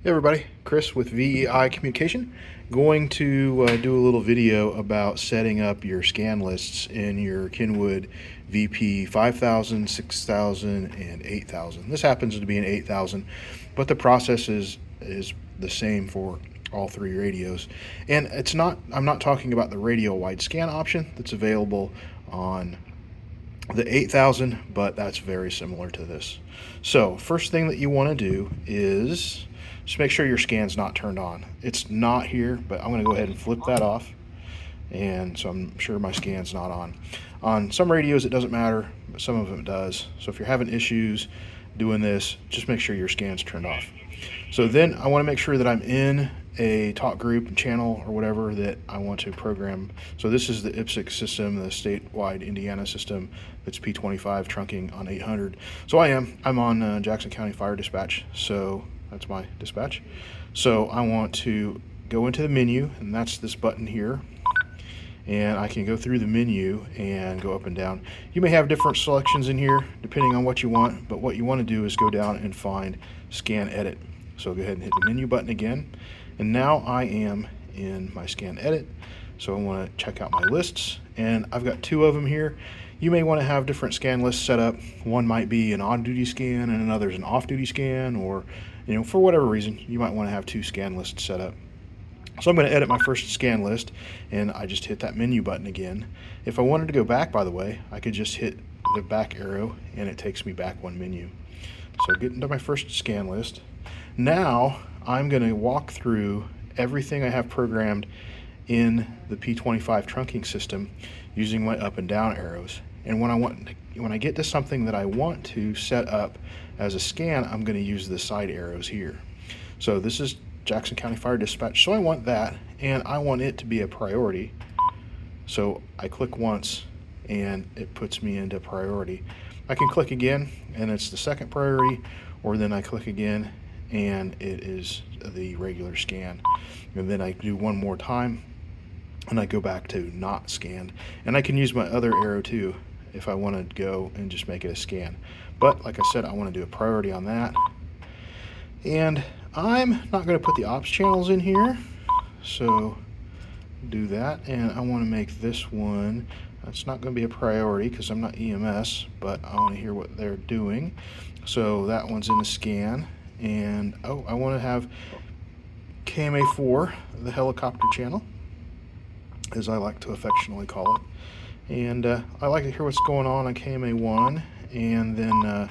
Hey everybody, Chris with VEI Communication. Going to do a little video about setting up your scan lists in your Kenwood VP 5000, 6000, and 8000. This happens to be an 8000, but the process is the same for all three radios. And I'm not talking about the radio wide scan option that's available on the 8000, but that's very similar to this. So first thing that you want to do is just make sure your scan's not turned on. It's not here, but I'm going to go ahead and flip that off, and so I'm sure my scan's not on. On some radios it doesn't matter, but some of them it does. So if you're having issues doing this, just make sure your scan's turned off. So then I want to make sure that I'm in a talk group channel or whatever that I want to program. So this is the IPSC system, the statewide Indiana system that's P25 trunking on 800. So I'm on Jackson County Fire Dispatch, so that's my dispatch. So I want to go into the menu, and that's this button here, and I can go through the menu and go up and down. You may have different selections in here depending on what you want, but what you want to do is go down and find Scan Edit. So go ahead and hit the menu button again, and now I am in my Scan Edit. So I want to check out my lists, and I've got two of them here. You may want to have different scan lists set up. One might be an on-duty scan and another's an off-duty scan, or for whatever reason you might want to have two scan lists set up. So I'm going to edit my first scan list, and I just hit that menu button again. If I wanted to go back, by the way, I could just hit the back arrow and it takes me back one menu. So get into my first scan list. Now I'm going to walk through everything I have programmed in the P25 trunking system using my up and down arrows. And when I get to something that I want to set up as a scan, I'm going to use the side arrows here. So this is Jackson County Fire Dispatch, so I want that, and I want it to be a priority. So I click once and it puts me into priority. I can click again and it's the second priority, or then I click again and it is the regular scan. And then I do one more time and I go back to not scanned. And I can use my other arrow too if I want to go and just make it a scan. But like I said, I want to do a priority on that. And I'm not going to put the ops channels in here, so do that. And I want to make this one, that's not going to be a priority because I'm not EMS, but I want to hear what they're doing. So that one's in the scan. And I want to have KMA4, the helicopter channel, as I like to affectionately call it. And I like to hear what's going on KMA1, and then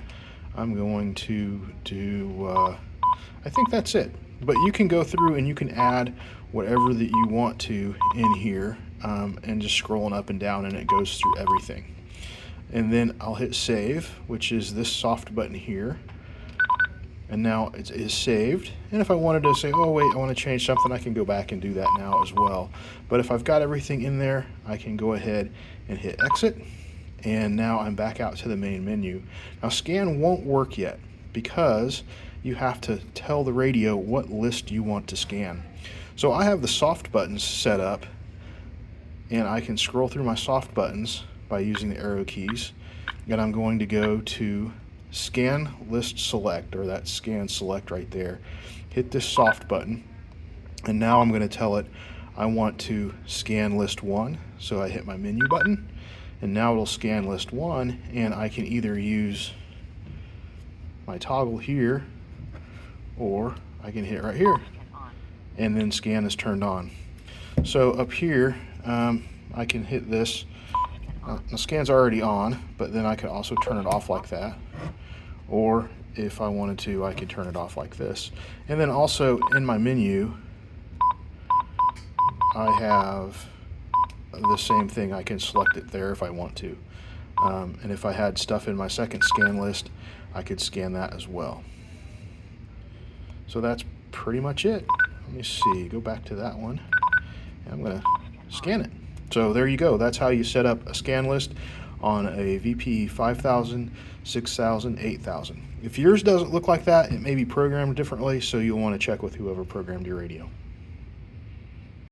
I'm going to do, I think that's it. But you can go through and you can add whatever that you want to in here, and just scrolling up and down, and it goes through everything. And then I'll hit save, which is this soft button here. And now it is saved. And if I wanted to say, oh wait, I want to change something, I can go back and do that now as well. But if I've got everything in there, I can go ahead and hit exit. And now I'm back out to the main menu. Now scan won't work yet because you have to tell the radio what list you want to scan. So I have the soft buttons set up, and I can scroll through my soft buttons by using the arrow keys. And I'm going to go to Scan List Select, or that Scan Select right there. Hit this soft button, and now I'm going to tell it I want to scan list 1. So I hit my menu button, and now it'll scan list 1, and I can either use my toggle here, or I can hit right here, and then scan is turned on. So up here, I can hit this. The scan's already on, but then I could also turn it off like that. Or if I wanted to, I could turn it off like this. And then also in my menu, I have the same thing. I can select it there if I want to. And if I had stuff in my second scan list, I could scan that as well. So that's pretty much it. Let me see, go back to that one. And I'm going to scan it. So there you go. That's how you set up a scan list on a VP 5000, 6000, 8000. If yours doesn't look like that, it may be programmed differently, so you'll want to check with whoever programmed your radio.